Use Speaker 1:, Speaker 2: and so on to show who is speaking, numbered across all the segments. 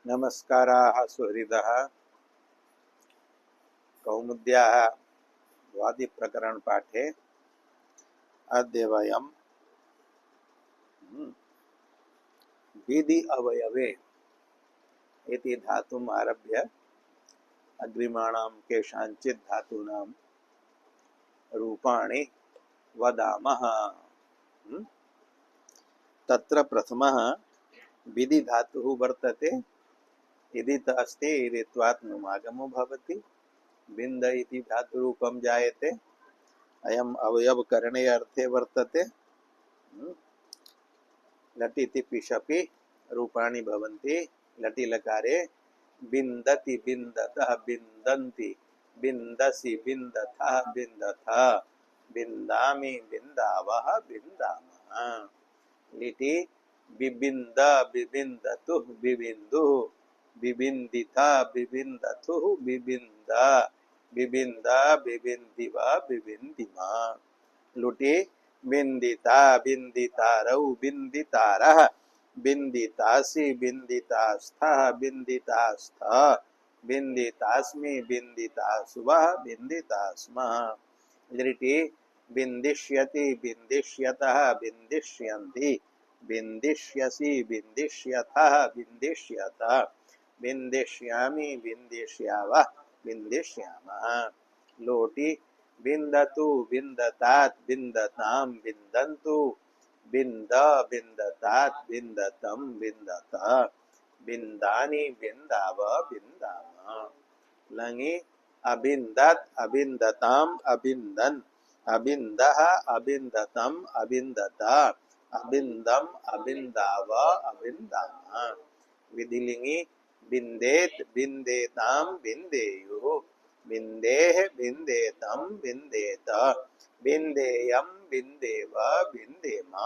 Speaker 1: नमस्काराः सुहृदः। कौमुद्याः वादिप्रकरणपाठे अद्य वयं विधि अवयवे इति धातुम् आरभ्य अग्रिमाणां केषाञ्चित् धातूनां रूपाणि वदामः। तत्र प्रथमः विधि धातुः वर्तते। इदित अस्ति, इदित्वात् नुमागमो भवति। बिन्द इति धातुरूपं जायते। अयम् अवयवकरणे अर्थे वर्तते। लटिति पिशपि रूपाणि भवन्ति। लटि लकारे बिन्दति बिन्दतः बिन्दन्ति, बिन्दसि बिन्दथः बिन्दथ, बिन्दामि बिन्दावः बिन्दामः। लिटि बिबिन्द बिबिन्दतुः बिबिन्दुः, बिबिन्दिता बिबिन्दतुः बिबिन्द, बिबिन्द बिबिन्दिव बिबिन्दिमा। लुटि बिन्दिता बिन्दितारौ बिन्दितारः, बिन्दितासि बिन्दितास्थः बिन्दितास्थ, बिन्दितास्मि बिन्दितास्वः बिन्दितास्मः। लिटि बिन्दिष्यति बिन्दिष्यतः बिन्दिष्यन्ति, बिन्दिष्यसि बिन्दिष्यथः बिन्दिष्यत, बिन्दिष्यामि बिन्दिष्यावः बिन्दिष्यामः। लोटि बिन्दतु बिन्दतात् बिन्दतां बिन्दन्तु, बिन्द बिन्दतात् बिन्दतं बिन्दत, बिन्दानि बिन्दाव बिन्दाम। लङि अबिन्दत् अबिन्दताम् अबिन्दन्, अबिन्दः अबिन्दतम् अबिन्दत, अबिन्दम् अबिन्दाव अबिन्दाम। विधिलिङि बिन्देत् बिन्देतां बिन्देयुः, बिन्देः बिन्देतं बिन्देत, बिन्देयं बिन्देव बिन्देम।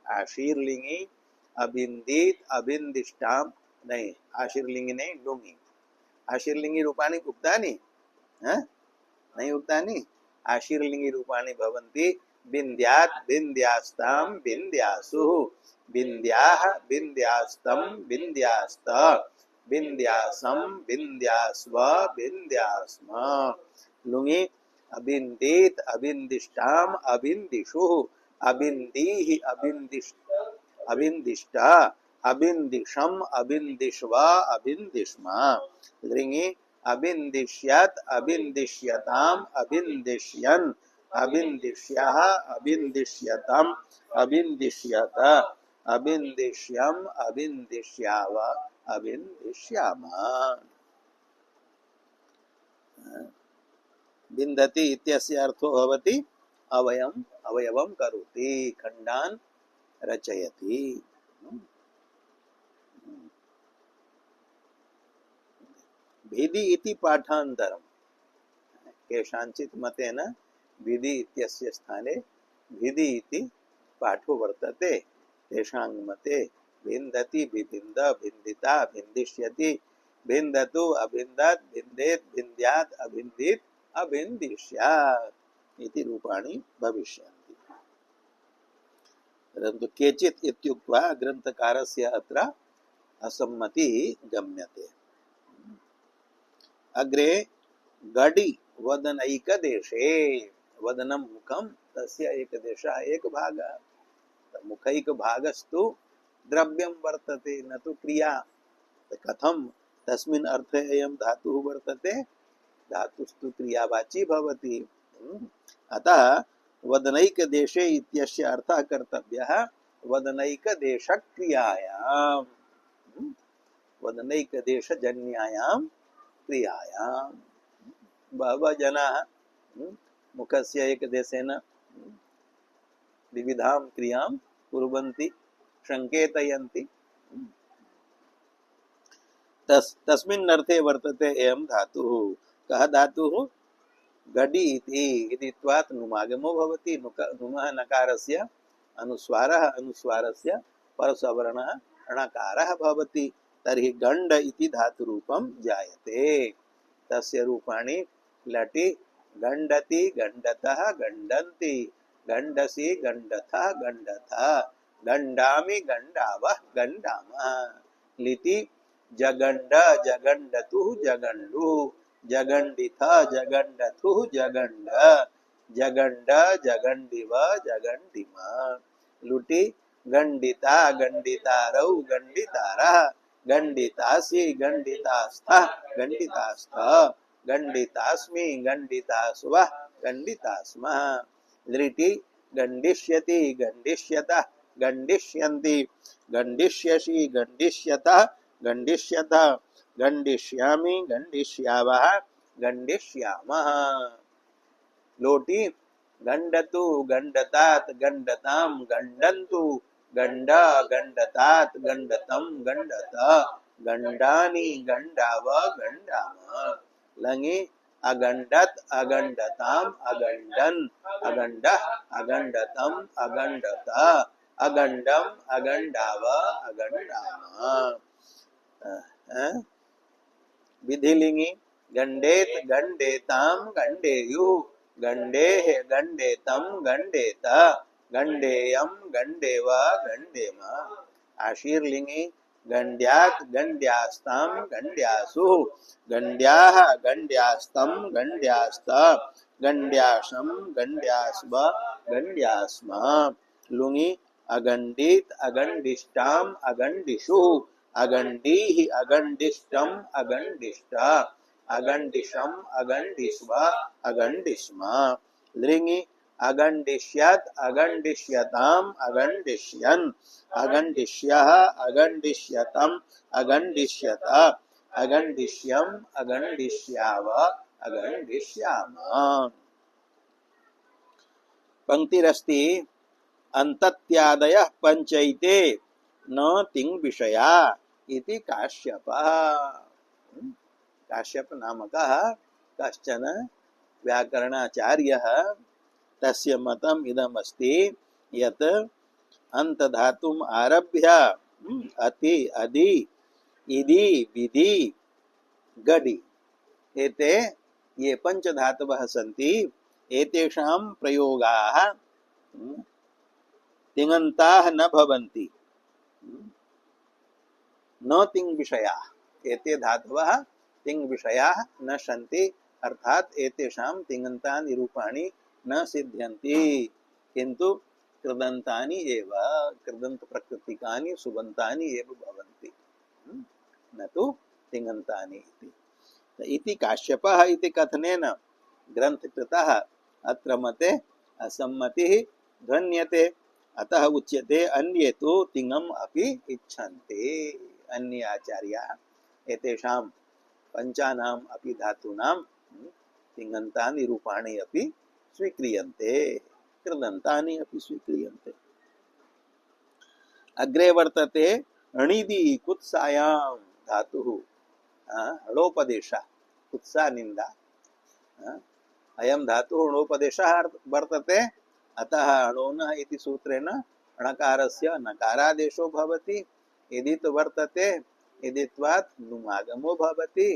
Speaker 1: आशीर्लिङि अबिन्दीत् अबिन्दिष्टां, नहीं आशीर्लिङि नहीं लुङि। आशीर्लिङि रूपाणि उक्तानि नहीं उक्तानि। आशीर्लिङि रूपाणि भवन्ति बिन्द्यात् बिन्द्यास्तां बिन्द्यासुः, बिन्द्याः बिन्द्यास्तं बिन्द्यास्त, बिन्द्यासं बिन्द्यास्व बिन्द्यास्म। लुङि अबिन्दीत् अबिन्दिष्टाम् अबिन्दिषुः, अबिन्दीः अबिन्दिष्ट, अबिन्दिषम् अबिन्दिष्व अबिन्दिष्म। लृङि अबिन्दिष्यत् अबिन्दिष्यताम् अबिन्दिष्यन्, अबिन्दिष्यः अबिन्दिष्यतम् अबिन्दिष्यत, अबिन्दिष्यम् अबिन्दिष्याव अबिन्दिष्यामः। बिन्दति इत्यस्य अर्थो भवति अवयम् अवयवं करोति, खण्डान् रचयति। विधि इति पाठान्तरम्। केषाञ्चित् मतेन विधि इत्यस्य स्थाने विधि इति पाठो वर्तते। तेषां मते बिन्दति बिबिन्द बिन्दिता बिन्दिष्यति, बिन्दतु अबिन्दत् बिन्देत् बिन्द्यात् अबिन्दित् अबिन्दिष्यात् इति रूपाणि भविष्यन्ति। परन्तु केचित् इत्युक्त्वा ग्रन्थकारस्य अत्र असम्मतिः गम्यते। अग्रे गडि वदनैकदेशे, वदनं मुखं तस्य एकदेशः एकभागः। मुखैकभागस्तु द्रव्यं वर्तते न तु क्रिया। कथं तस्मिन् अर्थे अयं धातुः वर्तते? धातुस्तु क्रियावाची भवति। अतः वदनैकदेशे इत्यस्य अर्थः कर्तव्यः वदनैकदेशक्रियायां, वदनैकदेशजन्यायां क्रियायां। बहवः जनाः मुखस्य एकदेशेन विविधां क्रियां कुर्वन्ति, संकेतयन्ति। तस्मिन् अर्थे वर्तते अयं धातुः। कः धातुः? गडि इति। इदित्वात् नुमागमो भवति। नुमः नकारस्य अनुस्वारः, अनुस्वारस्य परसवर्णः णकारः भवति। तर्हि गण्ड इति धातुरूपं जायते। तस्य रूपाणि लटि गण्डति गण्डतः गण्डन्ति, गण्डसि गण्डथः गण्डथ, गण्डामि गण्डावः गण्डामः। लिटि जगंड जगंडतु जगंडु, जगंडिथ जगंडथु जगंड, जगंड जगंडिव जगंडिमा। लुटी गंडिता गंडितारौ गंडितारः, गंडितासि गंडितास्थ गंडितास्थ, गंडितास्मि गंडितास्वः गंडितास्मः। लृटि गंडिष्यति गंडिष्यतः गंडिष्यन्ति, गंडिष्यसि गंडिष्यतः गंडिष्यतः, गंडिष्यामि गंडिष्यावः गंडिष्यामः। लोटी गंडतु गंडतात गंडताम गंडन्तु, गंड गंडतात गंडतम गंडत, गंडानि गंडाव गंडाम। लंगी अगंडत अगंडताम अगंडन, अगंडः अगंडतम अगंडत, अगंडम अगंडाव अगंडाम। विधिलिंगी गंडेत गंडेताम गंडेयु, गंडेः गंडेतम गंडेत, गंडेयम गंडेव गंडेम। आशीर्लिंगी गंड्यात गंड्यास्ताम गंड्यासु, गंड्याः गंड्यास्तम गंड्यास्त, गंड्यासम गंड्यास्व गंड्यास्म। लुंगी अगंडित अगंडिष्टाम अगंडिषु, अगंडीः अगंडिष्टम अगंडिष्ट, अगंडिशम अगंडिष्व अगंडिष्म। लृंगी अगंडिष्यत अगंडिष्यताम अगंडिष्यन्, अगंडिष्यः अगंडिष्यतम अगंडिष्यत, अगंडिष्यम अगंडिष्याव अगंडिष्याम। पंक्तिरस्ति अंतत्यादयः पंचैते न तिंग विषया इति काश्यपः। काश्यप नामकः कश्चन व्याकरणाचार्यः, तस्य मतम् इदमस्ति यत् अंतधातुम् आरभ्य अति अधि इदि विधि गडि एते ये पंचधातवः सन्ति, एतेषां प्रयोगाः तिङन्ताः न भवन्ति, न तिङ् विषयाः। एते धातवः तिङ् विषयाः न सन्ति, अर्थात एतेषां तिङन्तानि रूपाणि न सिद्ध्यन्ति, किन्तु कृदन्तानि एव, कृदन्त प्रकृतिकानि सुबन्तानि एव भवन्ति, न तु तिङन्तानि इति। इति काश्यपः इति कथनेन ग्रन्थकृतः अत्र मते असम्मतिः ध्वन्यते, अतः उच्यते अन्ये तु तिङम् अपि इच्छन्ति। अन्ये आचार्याः एतेषां पञ्चानाम् अपि धातूनां तिङन्तानि रूपाणि अपि स्वीक्रियन्ते, कृदन्तानि अपि स्वीक्रियन्ते। अग्रे वर्तते णिदि कुत्सायां धातुः, णोपदेशः, कुत्सा निन्दा, अयं धातुः णोपदेशः वर्तते, अतः णोनः इति सूत्रेण णकारस्य नकारादेशो भवति। यदित् वर्तते यदित्वात् नुमागमो भवति,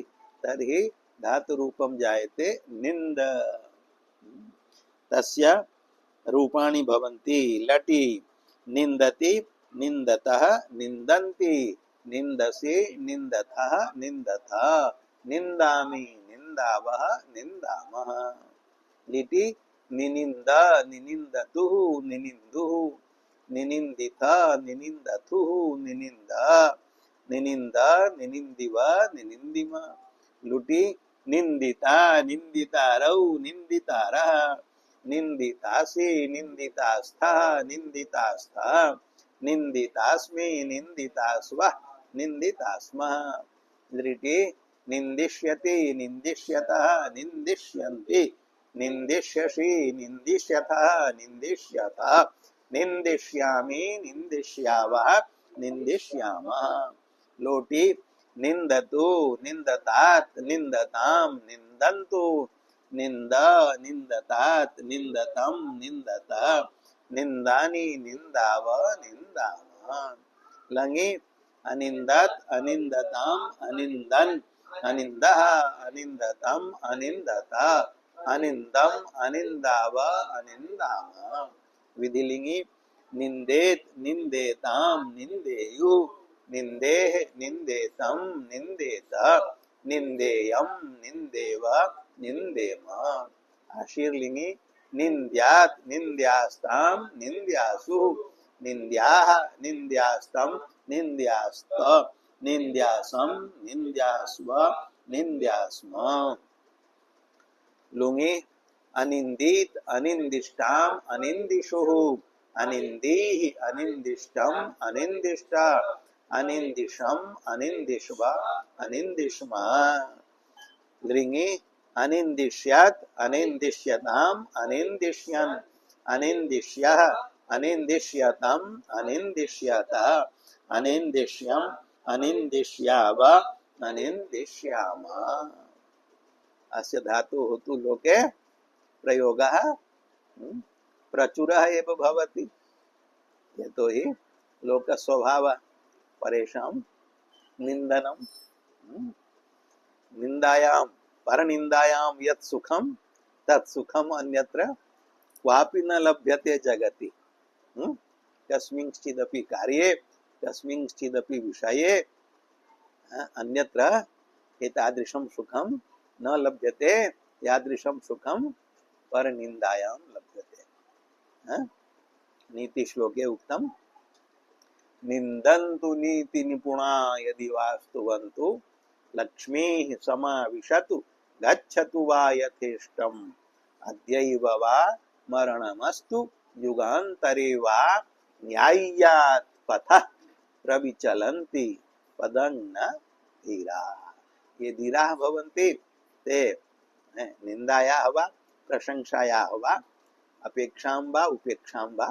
Speaker 1: तर्हि धातुरूपं जायते निन्द। तस्य रूपाणि भवन्ति लटि निन्दति निन्दतः निन्दन्ति, निन्दसि निन्दथः निन्दथ, निन्दामि निन्दावः निन्दामः। लिटि निनिन्द निनिन्दतुः निनिन्दुः, निनिन्दिथ निनिन्दथुः निनिन्द, निनिन्द निनिन्दिव निनिन्दिम। लुटि निन्दिता निन्दितारौ निन्दितारः, निन्दितासि निन्दितास्थः निन्दितास्थः, निन्दितास्मि निन्दितास्वः निन्दितास्मः। लृटि निन्दिष्यति निन्दिष्यतः निन्दिष्यन्ति, निन्दिष्यसि निन्दिष्यथः निन्दिष्यतः, निन्दिष्यामि निन्दिष्यावः निन्दिष्यामः। लोटि निन्दतु निन्दतात् निन्दतां निन्दन्तु, निन्द निन्दतात् निन्दतं निन्दत, निन्दानि निन्दाव निन्दामः। लङि अनिन्दत् अनिन्दताम् अनिन्दन्, अनिन्दः अनिन्दतम् अनिन्दत, अनिन्दम् अनिन्दाव अनिन्दामः। विधिलिंगी निन्देत् निन्देताम् निन्देयुः, निंदेः निंदेतं निंदेत निंदेयं निंदेव निंदेम शीर्लिंगी निंद्यात् निंद्यास्तां निंद्यासु निंद्याः निंद्यास्तं निंद्यास्त निंद्यासं निंद्यास्व निंद्यास्म लुंगी अनिंदित अनिंदिष्टाम अनिंदिषुः अनिंदीः अनिंदिष्टम अनिंदिष्टा अनिंदिशम अनिंदिष्व अनिंदिष्मा लिंगी अनिंदिष्यत् अनिंदिष्यताम अनिंदिष्यन् अनिंदिष्यः अनिंदिष्यतम अनिंदिष्यत अनिंदिष्यम अनिंदिष्याव अनिंदिष्यामा अस्य धातु होतु लोके प्रयोगः प्रचुरः एव भवति यतो हि लोक स्वभाव परेषां निंदनं निंदायां परनिंदायां यत् सुखं तत् सुखम् अन्यत्र क्वापि न लभ्यते जगति कस्मिंश्चिदपि कार्ये कस्मिंश्चिदपि विषये अन्यत्र एतादृशं सुखं न लभ्यते यादृशं सुखं परनिंदायां लभ्यते नीति श्लोके उक्तं निंदन्तु नीति निपुणा यदि वास्तुवन्तु लक्ष्मीः समाविशतु गच्छतु वा यथेष्टम् अद्यैव वा मरणमस्तु युगान्तरे वा न्याय्यात् पथः प्रविचलन्ति पदं न धीराः ये धीराः भवन्ति ते निंदायाः वा प्रशंसायाः वा अपेक्षां वा उपेक्षां वा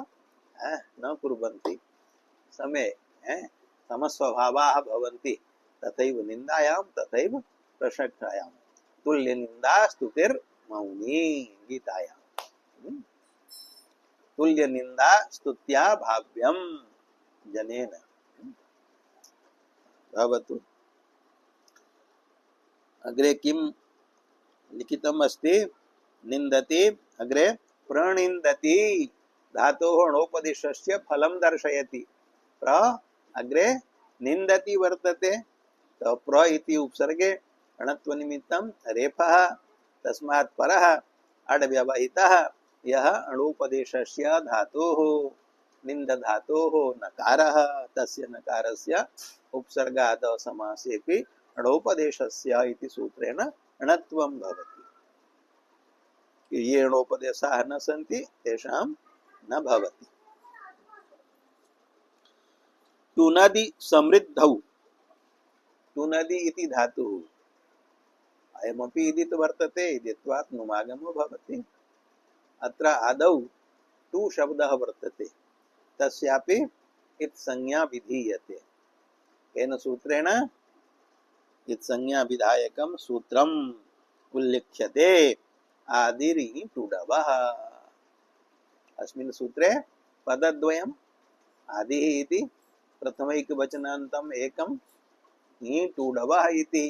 Speaker 1: न कुर्वन्ति समे समस्वभावाः भवन्ति तथैव निंदायां तथैव प्रशंसायां तुल्य निंदा स्तुतिर्मौनी गीतायां तुल्य निंदा स्तुत्या भाव्यं जनेन भवतु अग्रे किं लिखितम् अस्ति निंदति अग्रे प्रणिंदति धातोः अणोपदेशस्य फलं दर्शयति प्र अग्रे निंदति वर्तते तो प्र इति उपसर्गे अणत्व निमित्तं रेफः तस्मात् परः अड्व्यवहितः यः अणोपदेशस्य धातोः निंद धातोः नकारः तस्य नकारस्य उपसर्गाद समासेपि अणोपदेशस्य इति सूत्रेण अणत्वं भवति ये अणोपदेशाः न सन्ति तेषां न भवति टुनदि समृद्धौ टुनदि इति धातुः अयमपि इदित् वर्तते इदित्वात् नुमागमो भवति अत्र आदौ टु शब्दः वर्तते तस्यापि इत् संज्ञा विधीयते येन सूत्रेण इत् संज्ञा विधायकं सूत्रम् उल्लिख्यते आदिरि टुडवः अस्मिन् सूत्रे पदद्वयम् आदिः इति प्रथमैकवचनान्तम् एकं टुडवः इति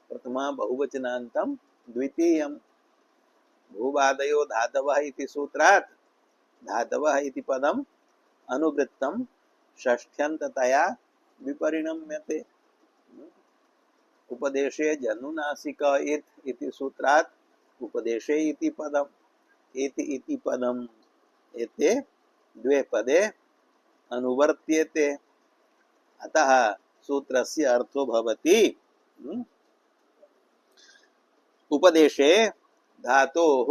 Speaker 1: प्रथमा बहुवचनान्तं द्वितीयं भूवादयो धातवः इति सूत्रात् धातवः इति पदम् अनुवृत्तं षष्ठ्यन्ततया विपरिणम्यते उपदेशे जनुनासिक इति सूत्रात् उपदेशे इति पदम् इति पदम् एते द्वे पदे अनुवर्त्यते अतः सूत्रस्य अर्थो भवति उपदेशे धातोः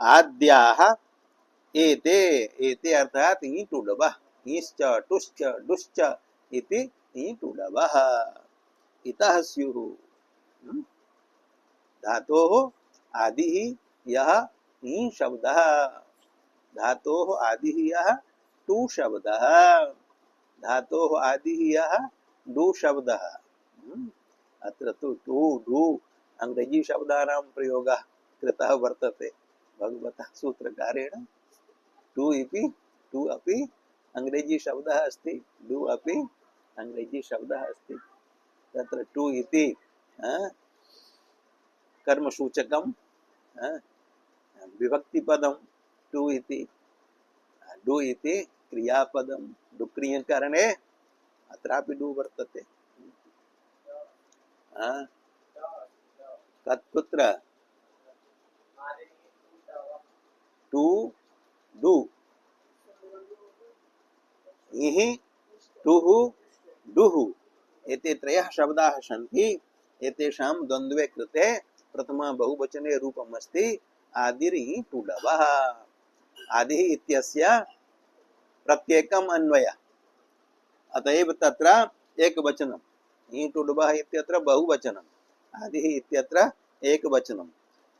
Speaker 1: आद्याः एते एते अर्थात् ईटुडवः ईश्च टुश्च डुश्च इति ईटुडवः इतः स्युः धातोः आदिः यः ई शब्दः धातोः आदिः यः टु शब्दः धातोः आदिः यः डु शब्दः अत्र तु टु डु अंग्रेजी शब्दानां प्रयोगः कृतः वर्तते भगवतः सूत्रकारेण टु अपि अंग्रेजी शब्दः अस्ति डु अपि अंग्रेजी शब्दः अस्ति तत्र टु इति कर्मसूचकं विभक्तिपदं टु इति डु इति क्रियापदं डुक्रियकरणे अत्रापि डु वर्तते। कुत्र टु डु इः टुः डुः एते त्रयः शब्दाः सन्ति। एतेषां द्वन्द्वे कृते प्रथमा बहुवचने रूपम् अस्ति आदिर् टुडवः। आदिः इत्यस्य प्रत्येकम् अन्वयः, अतएव तत्र एकवचनम्। टुडवः इत्यत्र बहुवचनम्, आदिः इत्यत्र एकवचनम्,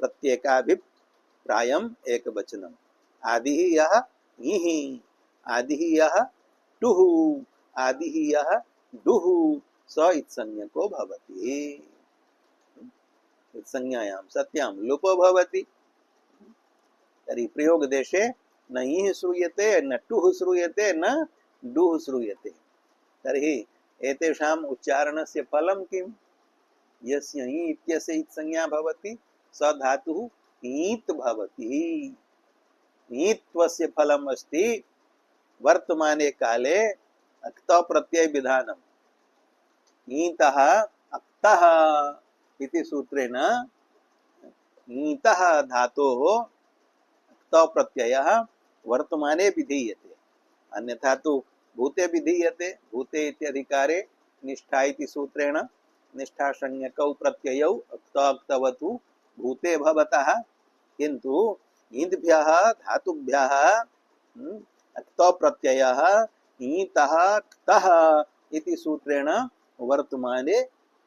Speaker 1: प्रत्येकाभिप्रायम् एकवचनम्। आदिः यः इः, आदिः यः टुः, आदिः यः डुः, स इत्संज्ञको भवति। संज्ञायां सत्यां लोपो भवति। तर्हि प्रयोगदेशे न इः श्रूयते, न टुः श्रूयते, न डुः श्रूयते। तर्हि एतेषाम् उच्चारणस्य फलं किम्? यस्य इ इत्यस्य इत्संज्ञा भवति स धातुः ईत् भवति। ईत्वस्य फलम् अस्ति वर्तमाने काले अक्त प्रत्यय विधानम्। ईतः अक्तः इति सूत्रेण ईतः धातोः अक्त प्रत्ययः वर्तमाने विधीयते, अन्यथा तु भूते विधीयते। भूते इत्यधिकारे निष्ठा इति सूत्रेण निष्ठासंज्ञकौ प्रत्ययौ अक्त अक्तवतु भूते भवतः, किन्तु ईद्भ्यः धातुभ्यः अक्त प्रत्ययः ईतः क्तः इति सूत्रेण वर्तमाने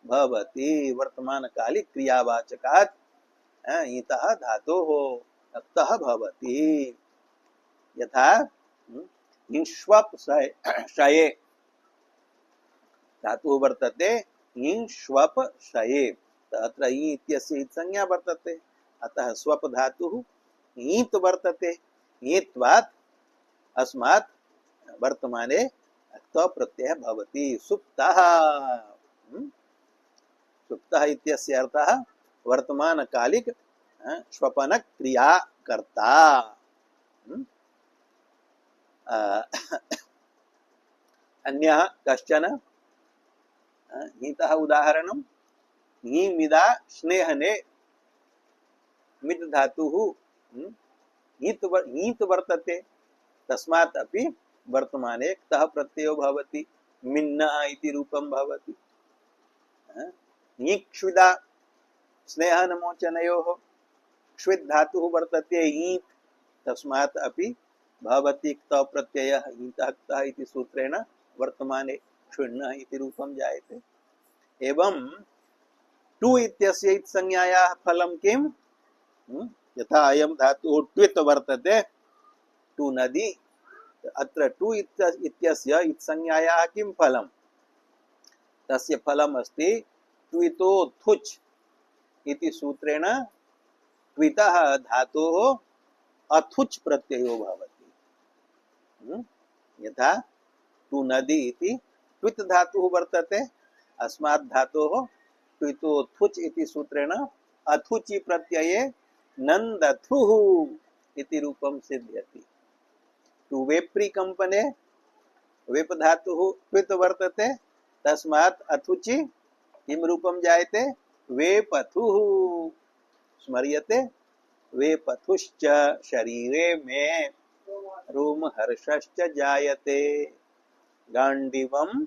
Speaker 1: भवति। वर्तमानकाले क्रियावाचकात् ईतः धातोः अक्तः भवति। यथा इंष्वप् शये धातुः वर्तते इंष्वप् शये, अत्र इ इत्यस्य संज्ञा वर्तते, अतः स्वप् धातुः ईत् वर्तते। ईत्वात् अस्मात् वर्तमाने अक्त प्रत्ययः भवति। सुप्तः, सुप्तः इत्यस्य अर्थः वर्तमानकालिक स्वपन क्रिया कर्ता। अन्यः कश्चन ईतः उदाहरणं ईमिदा स्नेहने, मित् धातुः ईत् वर्तते, तस्मात् अपि वर्तमाने क्तः प्रत्ययो भवति, मिन्नः इति रूपं भवति। ईक्ष्विदा स्नेहनमोचनयोः क्ष्विद् धातुः वर्तते ईत्, तस्मात् अपि भवति क्तः प्रत्ययः ईतः क्तः इति सूत्रेण वर्तमाने क्षुण्णः इति रूपं जायते। एवं टु इत्यस्य संज्ञायाः फलं किम्? यथा अयं धातुः ट्वित् वर्तते, टु नदी, अत्र टु इत्यस्य संज्ञायाः किं फलं? तस्य फलम् अस्ति ट्वितो थुच् इति सूत्रेण ट्वितः धातोः अथुच् प्रत्ययो भवति। यथा टु नदी इति ट्वित् धातुः वर्तते, अस्मात् धातोः ट्वितो थुच् इति सूत्रेण अथुचि प्रत्यये नन्दथुः इति रूपं सिद्ध्यति। टु वेप्रि कंपने वेप धातुः ट्वित् वर्तते, तस्मात् अथुचि किं रूपं जायते? वेपथुः। स्मर्यते? वेपथुश्च शरीरे मे रोमहर्षश्च जायते, गाण्डीवं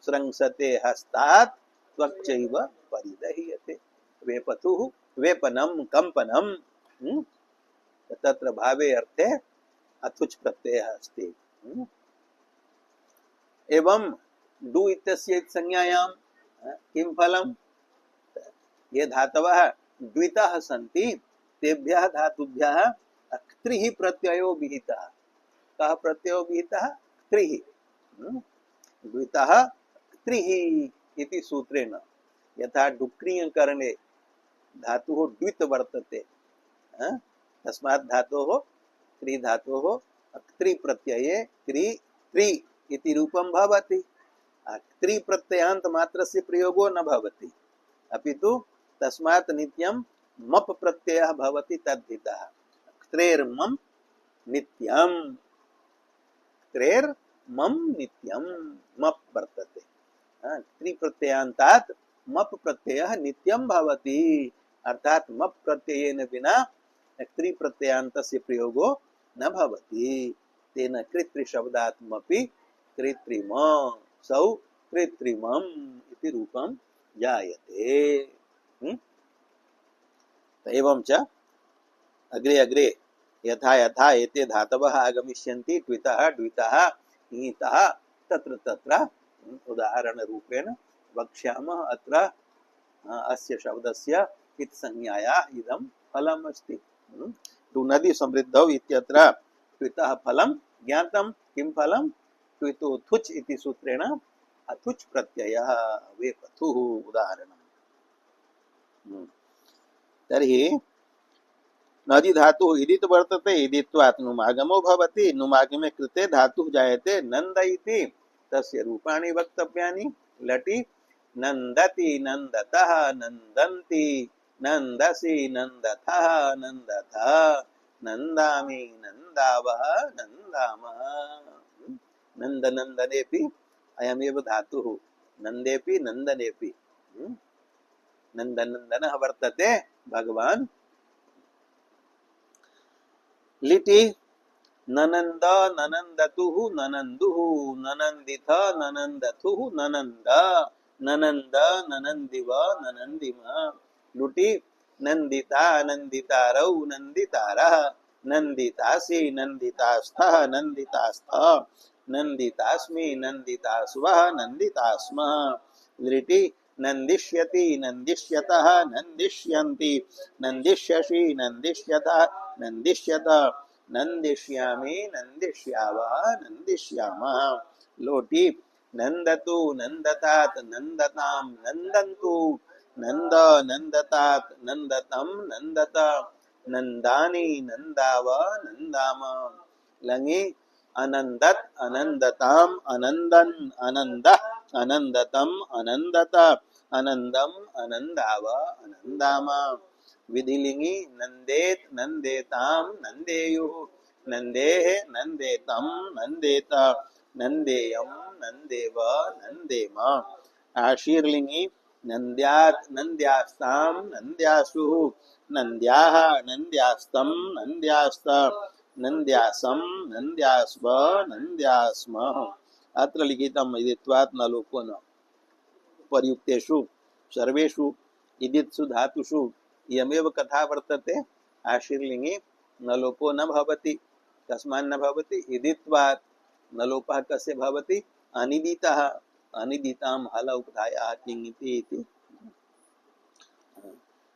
Speaker 1: स्रंसते हस्तात् त्वक्चैव परिदह्यते। वेपथुः वेपनं कंपनं, तत्र भावे अर्थे अथुच् प्रत्ययः अस्ति। एवं डु इत्यस्य संज्ञायां किं फलं? ये धातवः द्वितः सन्ति तेभ्यः धातुभ्यः क्त्रिः प्रत्ययो विहितः। कः प्रत्ययो विहितः? क्त्रिः। द्वितः क्त्रिः इति सूत्रेण, यथा डुक्रियकरणे धातुः द्वित वर्तते, तस्मात् धातोः क्रि धातोः क्त्रि प्रत्यये क्रि त्रि इति रूपं भवति। क्त्रि प्रत्ययान्त मात्रस्य प्रयोगो न भवति, अपितु तस्मात् नित्यं मप् प्रत्ययः भवति तद्धितः। क्त्रेर्मम् नित्यं, क्त्रेर्मम् नित्यं मप् वर्तते। क्री प्रत्ययांतात् मप प्रत्ययः नित्यं भवति, अर्थात मप प्रत्ययेन विना क्री प्रत्ययांतस्य प्रयोगो न भवति। तेन कृत्रि शब्दात् मपि कृत्रिम सौ कृत्रिमम् इति रूपं जायते। एवं च अग्रे अग्रे यथा यथा एते धातवः आगमिष्यन्ति ट्वितः द्वितः ईतः तत्र तत्र उदाहरण रूपेण वक्ष्यामः। अत्र अस्य शब्दस्य इत संज्ञाया इदं फलम् अस्ति। तु नदी समृद्धौ इत्यत्र ट्वितः फलं ज्ञातं। किं फलं? ट्वितो थुच् इति सूत्रेण अथुच् प्रत्ययः वेपथुः उदाहरणम्। तर्हि नदी धातु इदित वर्तते, इदित्वात् नुमागमो भवति, नुमागमे कृते धातुः जायते नन्द इति, तस्य रूपाणि वक्तव्यानि। लटि नन्दति नन्दतः नन्दन्ति नन्दसि नन्दथः नन्दथ नन्दामि नन्दावः नन्दामः। नन्द नन्दनेपि अयमेव धातुः, नन्देपि नन्दनेपि नन्दनन्दनः वर्तते भगवान्। लिटि ननन्द ननन्दतुः ननन्दुः ननन्दिथ ननन्दथुः ननन्द ननन्द ननन्दिव ननन्दिम। लुटि नन्दिता नन्दितारौ नन्दितारः नन्दितासि नन्दितास्थः नन्दितास्थः नन्दितास्मि नन्दितास्वः नन्दितास्मः। लिटि नन्दिष्यति नन्दिष्यतः नन्दिष्यन्ति नन्दिष्यसि नन्दिष्यतः नन्दिष्यत नन्दिष्यामि नन्दिष्यावः नन्दिष्यामः। लोटि नन्दतु नन्दतात् नन्दतां नन्दन्तु नन्द नन्दतात् नन्दतं नन्दत नन्दानि नन्दाव नन्दाम। लङि अनन्दत् अनन्दताम् अनन्दन् अनन्दः अनन्दतम् अनन्दत अनन्दम् अनन्दाव अनन्दाम। विधिलिंगी नन्देत नन्देताम नन्देयुः नन्देः नन्देतं नन्देत नन्देयं नन्देव नन्देम। आशीर्लिंगी नन्द्यात् नन्द्यास्तां नन्द्यासुः नन्द्याः नन्द्यास्तं नन्द्यास्त नन्द्यासं नन्द्यास्व नन्द्यास्म। अत्र लिखितम् इदित्वात् न लोपो न पर्युक्तेषु सर्वेषु इदित्सु धातुषु यमेव कथा वर्तते। आशीर्लिंगे न लोपो न भवति। कस्मान् न भवति? इदित्वात्। न लोपः कस्य भवति? अनिदितः। अनिदितां हल उपधायाः किङिति इति।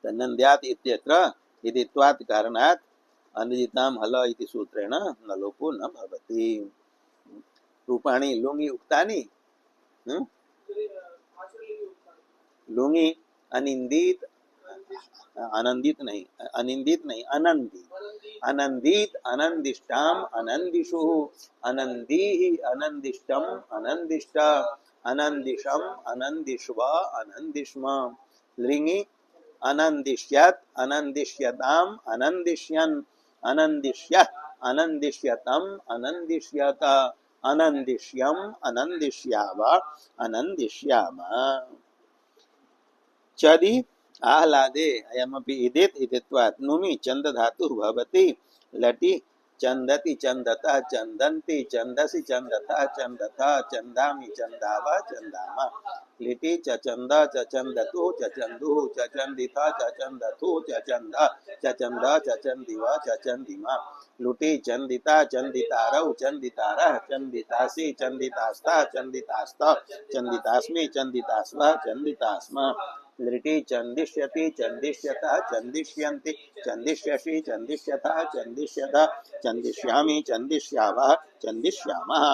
Speaker 1: नन्द्यात् इत्यत्र इदित्वात् कारणात् अनिदितां हल इति सूत्रेण न लोपो न भवति। रूपाणि लुङि उक्तानि। लुङि अनिंदित आनंदित नहीं, अनिंदित नहीं, अनंदित अनंदित अनंदिष्टाम अनंदिषु अनंदीः अनंदिष्टम अनंदिष्ट अनंदिशम अनंदिष्व अनंदिष्म। लिङि अनंदिष्यत् अनंदिष्यताम अनंदिष्यन् अनंदिष्यत् अनंदिष्यतम अनंदिष्यत अनंदिष्यम अनंदिष्याव अनंदिष्याम। चदि आह्लादे अयमपि इदित इदित्वात् नुमि चंद धातुः भवति। लटि चंदति चंदतः चंदन्ति चंदसि चंदतः चंदतः चंदामि चंदाव चंदाम। लिटि चंद चंदतु चंदुः चंदिथ चंदथु चंद चंद चंदिव चंदिम। लुटि चंदिता चंदितारौ चंदितारः चंदितासि चंदितास्ता चंदितास्त चंदितास्मि चंदितास्व चंदितास्म। लिटि चंदिष्यति चंदिष्यतः चंदिष्यन्ति चंदिष्यसि चंदिष्यतः चंदिष्यत चंदिष्यामि चंदिष्यावः चंदिष्यामः।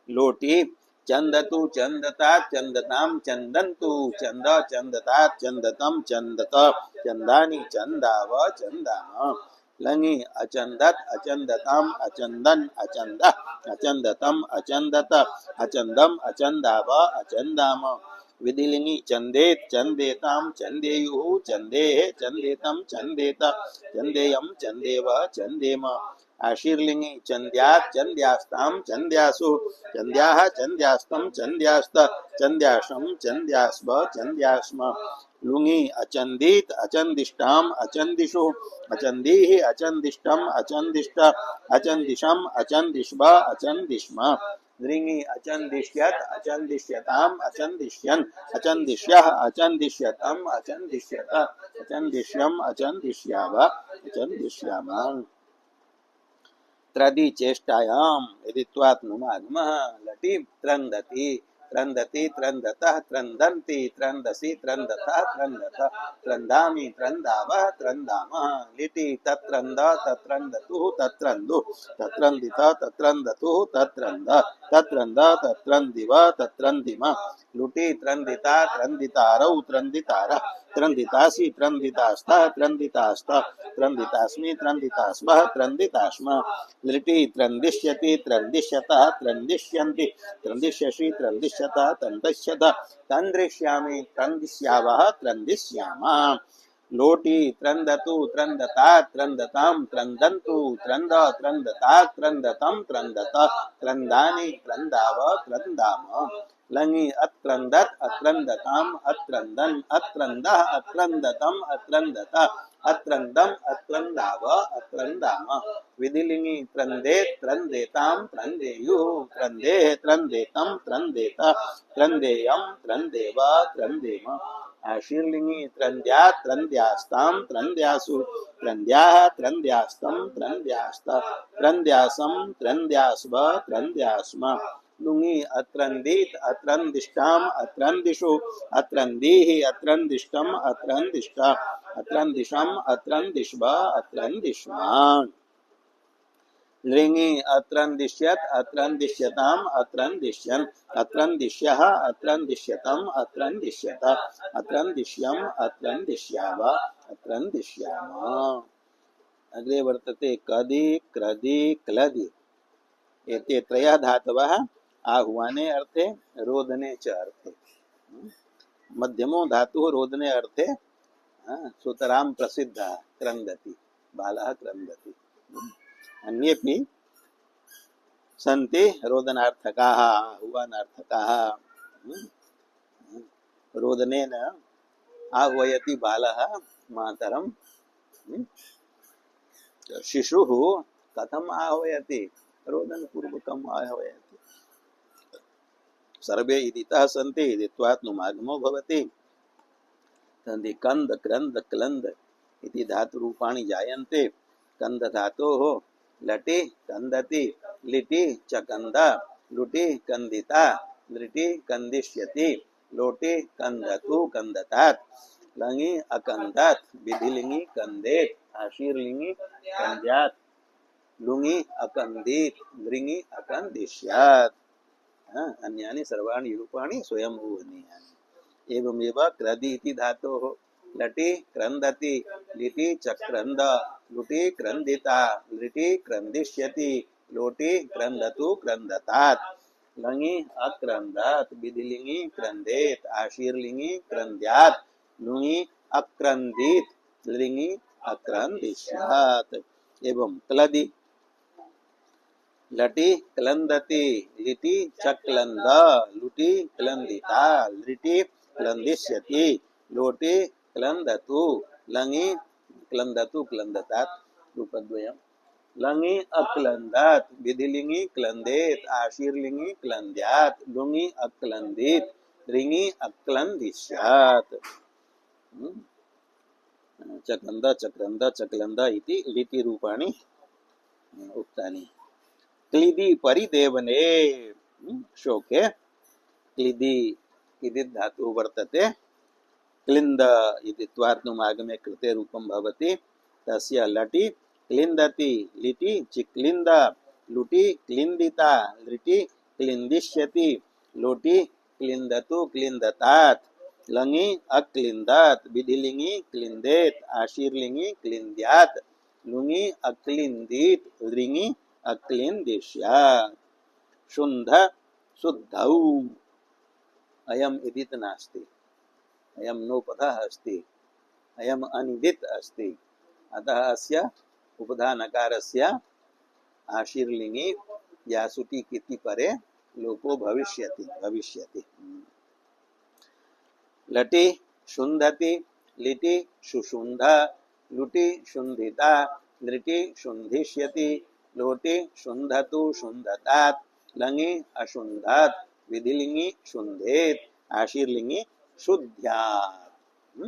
Speaker 1: लोटि चंदतु चंदतात् चंदतां चंदन्तु चंद चंदतात् चंदतं चंदत चंदानि चंदाव चंदाम। लङि अचंदत् अचंदताम् अचंदन् अचंदः अचंदतम् अचंदत अचंदम् अचंदाव अचंदाम। विधिलिङि चंदेत चंदेतां चंदेयुः चंदेः चंदेतं चंदेत चंदेयं चंदेव चंदेम। आशीर्लिंगी चंद्यात् चंद्यास्ताम चंद्यासु चंद्याः चंद्यास्तम चंद्यास्त चंद्याशम चंद्यास्व चंद्यास्म लुंगी अचंदित अचंदिष्टाम अचंदिषु अचंदीः अचंदिष्टम अचंदिष्ट अचंदिशम अचंदिष्व अचंदिष्म दृङि अचंदिष्यत अचंदिष्यताम अचंदिष्यन् अचंदिष्यः अचंदिष्यतम अचंदिष्यत अचंदिष्यम अचंदिष्याव अचंदिष्यामा त्रदि चेष्टायाम यदि त्वात्नुमागमः लटि त्रंदति त्रंदति त्रंदतः त्रंदन्ति त्रंदसि त्रंदतः त्रंदत त्रंदामि त्रंदावः त्रंदामः लिटि तत्रंद तत्रंदतुः तत्रंदु तत्रंदित तत्रंदतुः तत्रंद तत्रंद तत्रंदिव तत्रंदिम लुटि त्रंदिता त्रंदितारौ त्रंदितारः त्रंदितासि त्रंदितास्तः त्रंदितास्तः त्रंदितास्मि त्रंदितास्मः त्रंदितास्म लिटि त्रंदिष्यति त्रंदिष्यतः त्रंदिष्यन्ति त्रंदिष्यसि त्रंदिष्यतः त्रंदिष्यत त्रंदिष्यामि त्रंदिष्यावः त्रंदिष्यामः लोटि त्रंदतु त्रंदता त्रंदतां त्रंदन्तु त्रंद त्रंदता त्रंदतं त्रंदत त्रंदानि त्रंदाव त्रंदाम लङि अत्रंदत अत्रंदताम अत्रंदन अत्रंदः अत्रंदतम अत्रंदत अत्रंदम अत्रंदाव अत्रंदाम विधिलिंगी त्रंदेत त्रंदेताम त्रंदेयुः त्रंदेः त्रंदेतम त्रंदेत त्रंदेयम त्रंदेव त्रंदेम आशीर्लिंगी त्रंद्यात् त्रंद्यास्ताम त्रंद्यासु त्रंद्याः त्रंद्यास्तम त्रंद्यास्त त्रंद्यासम त्रंद्यास्व त्रंद्यास्म लुङि अत्रंदित अत्रंदिष्टाम अत्रंदिषु अत्रंदीः अत्रंदिष्टम अत्रंदिष्ट अत्रंदिशम अत्रंदिष्व अत्रंदिष्मा लिंगी अत्रंदिष्यत अत्रंदिष्यताम अत्रंदिष्यन् अत्रंदिष्यः अत्रंदिष्यतम अत्रंदिष्यत अत्रंदिष्यम अत्रंदिष्याव अत्रंदिष्यामा अग्रे वर्तते कदि क्रदि क्लदि एते त्रयः धातवः आह्वाने अर्थे रोदने च अर्थे मध्यमो धातुः रोदने अर्थे सुतरां प्रसिद्धः क्रन्दति बालः क्रन्दति अन्येपि सन्ति रोदनार्थकाः आह्वानार्थकाः रोदनेन आह्वयति बालः मातरं शिशुः कथम् आह्वयति रोदनपूर्वकम् आह्वयति सर्वे इदितः सन्ति इदित्वात्नुमागमो भवति तन्ति कन्द क्रन्द क्लन्द इति धातुरूपाणि जायन्ते कन्द धातोः लटि कन्दति लिटि च कन्द लुटि कन्दिता लिटि कन्दिष्यति लोटि कन्दतु कन्दतात् लङि अकन्दत् विधिलिङि कन्देत् आशीर्लिङि कन्द्यात् लुङि अकन्दीत् लृङि अकन्दिष्यात् अन्यानि सर्वाणि रूपाणि स्वयंभूवनीयानि एवमेव क्रदि इति धातोः लटि क्रन्दति लिटि चक्रन्द लुटि क्रन्दिता लिटि क्रन्दिष्यति लोटि क्रन्दतु क्रन्दतात् लङि अक्रन्दत् विधिलिङि क्रन्देत् आशीर्लिङि क्रन्द्यात् लुङि अक्रन्दीत् लृङि अक्रन्दिष्यात् एवं क्लदि लटि क्लन्दति लिटि चक्लन्द लुटि क्लन्दिता लिटि क्लन्दिष्यति लोटि क्लन्दतु लङि क्लन्दतु क्लन्दतात् रूपद्वयम् लङि अक्लन्दत् विधिलिङि क्लन्देत् आशीर्लिङि क्लन्द्यात् लुङि अक्लन्दीत् लृङि अक्लन्दिष्यात् चक्रन्द चक्रन्द चक्लन्द इति लिटि रूपाणि उक्तानि क्लिदि परिदेवने शोके क्लिदि इति धातुः वर्तते क्लिन्द इति त्वात्नुमागमे कृते रूपं भवति तस्य लटि क्लिन्दति लिटि चिक्लिन्द लुटि क्लिन्दिता लिटि क्लिन्दिष्यति लोटि क्लिन्दतु क्लिन्दतात् लङि अक्लिन्दत् विधिलिङि क्लिन्देत् आशीर्लिङि क्लिन्द्यात् लुङि अक्लिन्दीत् लृङि अक्लिन्दिष्यात् शुन्ध शुद्धौ अयम् इदित् नास्ति अयं नोपधः अस्ति अयम् अनिदित् अस्ति अतः अस्य उपधानकारस्य आशीर्लिंगी यासुटी किति परे लोपो भविष्यति भविष्यति। लटि शुंधति लिटि शुशुंध लुटि शुंधिता नृटि शुंधिष्यति लोटि शुंधतु शुंधतात् लङि अशुंधत विधिलिंगी शुंधेत आशीर्लिंगी शुद्ध्यात्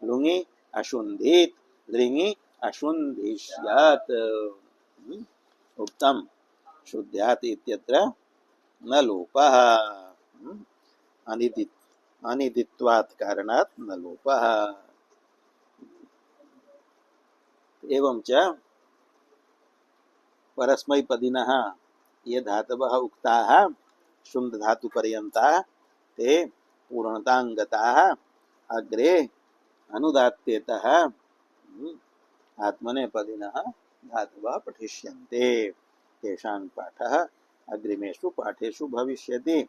Speaker 1: लुङि अशुंधित लृङि अशुंधिष्यत्। उत्तम शुद्ध्यात् इत्यत्र न लोपः अनिदित्वात् कारणात् न लोपः। एवं च परस्मैपदिनः ये धातवः उक्ताः शुंध धातु पर्यन्ताः ते पूर्णतांगताः अग्रे अनुदात्तेतः आत्मनेपदिनः धातवः पठिष्यन्ते। तेषां पाठः अग्रिमेषु पाठेषु भविष्यति।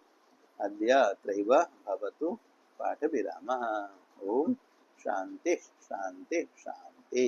Speaker 1: अद्य अत्रैव भवतु पाठविरामः। ओम शांति शांति शांति।